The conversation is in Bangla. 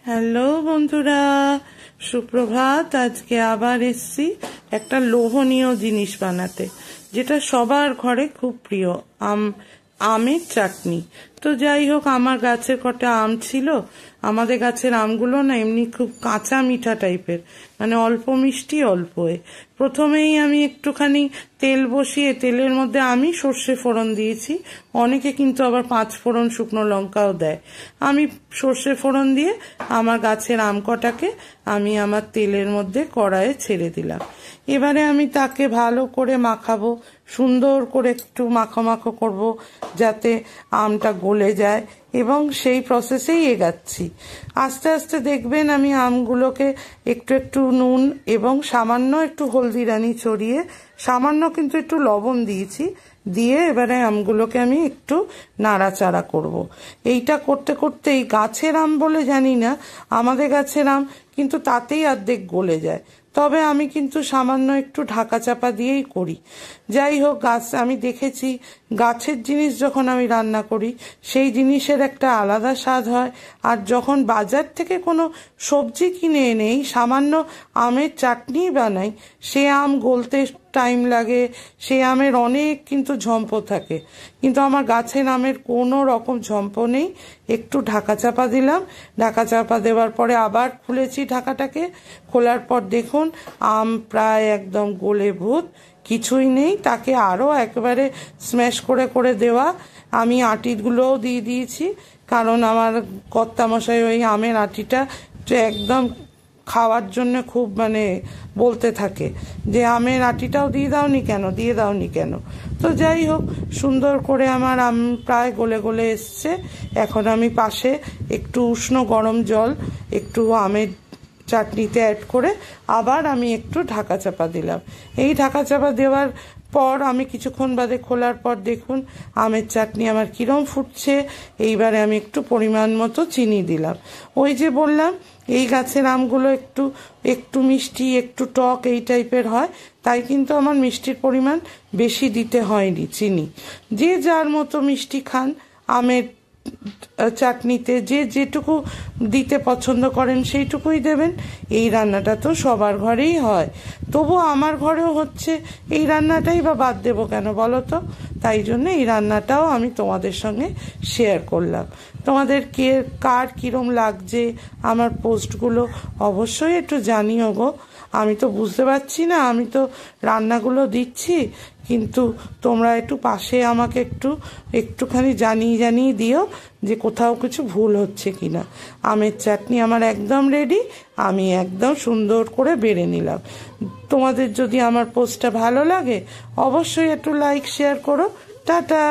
হ্যালো বন্ধুরা, সুপ্রভাত। আজকে আবার এসছি একটা লোভনীয় জিনিস বানাতে, যেটা সবার ঘরে খুব প্রিয়, আমের চাটনি। তো যাই হোক, আমার গাছের কটা আম ছিল। আমাদের গাছের আমগুলো না এমনি খুব কাঁচা মিঠা টাইপের, মানে অল্প মিষ্টি অল্প। প্রথমেই আমি একটুখানি তেল বসিয়ে তেলের মধ্যে আমি সর্ষে ফোড়ন দিয়েছি। অনেকে কিন্তু আবার 5 ফোড়ন শুকনো লঙ্কাও দেয়। আমি সর্ষে ফোড়ন দিয়ে আমার গাছের আম কটাকে আমি আমার তেলের মধ্যে কড়াইয়ে ছেড়ে দিলাম। এবারে আমি তাকে ভালো করে মাখাবো, সুন্দর করে একটু মাখো মাখো করবো যাতে আমটা গলে যায়, এবং সেই প্রসেসেই এগাচ্ছি। আস্তে আস্তে দেখবেন আমি আমগুলোকে একটু একটু নুন এবং সামান্য একটু হলদি রানি ছড়িয়ে, সামান্য কিন্তু একটু লবণ দিয়েছি, দিয়ে এবারে আমগুলোকে আমি একটু নাড়াচাড়া করব। এইটা করতে করতে এই গাছের আম বলে জানি না, আমাদের গাছের আম কিন্তু তাতেই অর্ধেক গলে যায়। তবে আমি কিন্তু সামান্য একটু ঢাকা চাপা দিয়েই করি। যাই হোক, আমি দেখেছি গাছের জিনিস যখন আমি রান্না করি সেই জিনিসের একটা আলাদা স্বাদ হয়। আর যখন বাজার থেকে কোনো সবজি কিনে এনেই সামান্য আমের চাটনি বানাই, সে আম গলতে টাইম লাগে, সে আমের অনেক কিন্তু ঝম্প থাকে। কিন্তু আমার গাছের আমের কোনো রকম ঝম্প নেই। একটু ঢাকা চাপা দিলাম, ঢাকা চাপা দেওয়ার পরে আবার খুলেছি ঢাকাটাকে। খোলার পর দেখুন আম প্রায় একদম গলে ভূত, কিছুই নেই। তাকে আরও একেবারে স্ম্যাশ করে করে দেওয়া। আমি আটিগুলোও দিয়ে দিয়েছি, কারণ আমার কর্তামশাই ওই আমের আটিটা একদম খাওয়ার জন্য খুব বলতে থাকে যে আমের আটিটাও দিয়ে দাওনি কেন। তো যাই হোক, সুন্দর করে আমার আম প্রায় গলে গলে এসছে। এখন আমি পাশে একটু উষ্ণ গরম জল একটু আমের চাটনিতে অ্যাড করে আবার আমি একটু ঢাকা চাপা দিলাম। এই ঢাকা চাপা দেওয়ার পর আমি কিছুক্ষণ বাদে খোলার পর দেখুন আমের চাটনি আমার কিরম ফুটছে। এইবারে আমি একটু পরিমাণ মতো চিনি দিলাম। ওই যে বললাম এই গাছের আমগুলো একটু একটু মিষ্টি একটু টক এই টাইপের হয়, তাই কিন্তু আমার মিষ্টির পরিমাণ বেশি দিতে হয়নি। চিনি যে যার মতো মিষ্টি খান, আমের চাটনিতে যে যেটুকু দিতে পছন্দ করেন সেইটুকুই দেবেন। এই রান্নাটা তো সবার ঘরেই হয়, তবু আমার ঘরেও হচ্ছে, এই রান্নাটাই বা বাদ দেবো কেন বলো তো? তাই জন্য এই রান্নাটাও আমি তোমাদের সঙ্গে শেয়ার করলাম। তোমাদের কার কিরম লাগছে আমার পোস্টগুলো অবশ্যই একটু জানিও গো। আমি তো বুঝতে পারছি না, আমি তো রান্নাগুলো দিচ্ছি, কিন্তু তোমরা একটু পাশে আমাকে একটুখানি জানিয়ে দিও যে কোথাও কিছু ভুল হচ্ছে কিনা। আমের চাটনি আমার একদম রেডি, আমি একদম সুন্দর করে বেড়ে নিলাম। তোমাদের যদি আমার পোস্টটা ভালো লাগে অবশ্যই একটু লাইক শেয়ার করো। টাটা।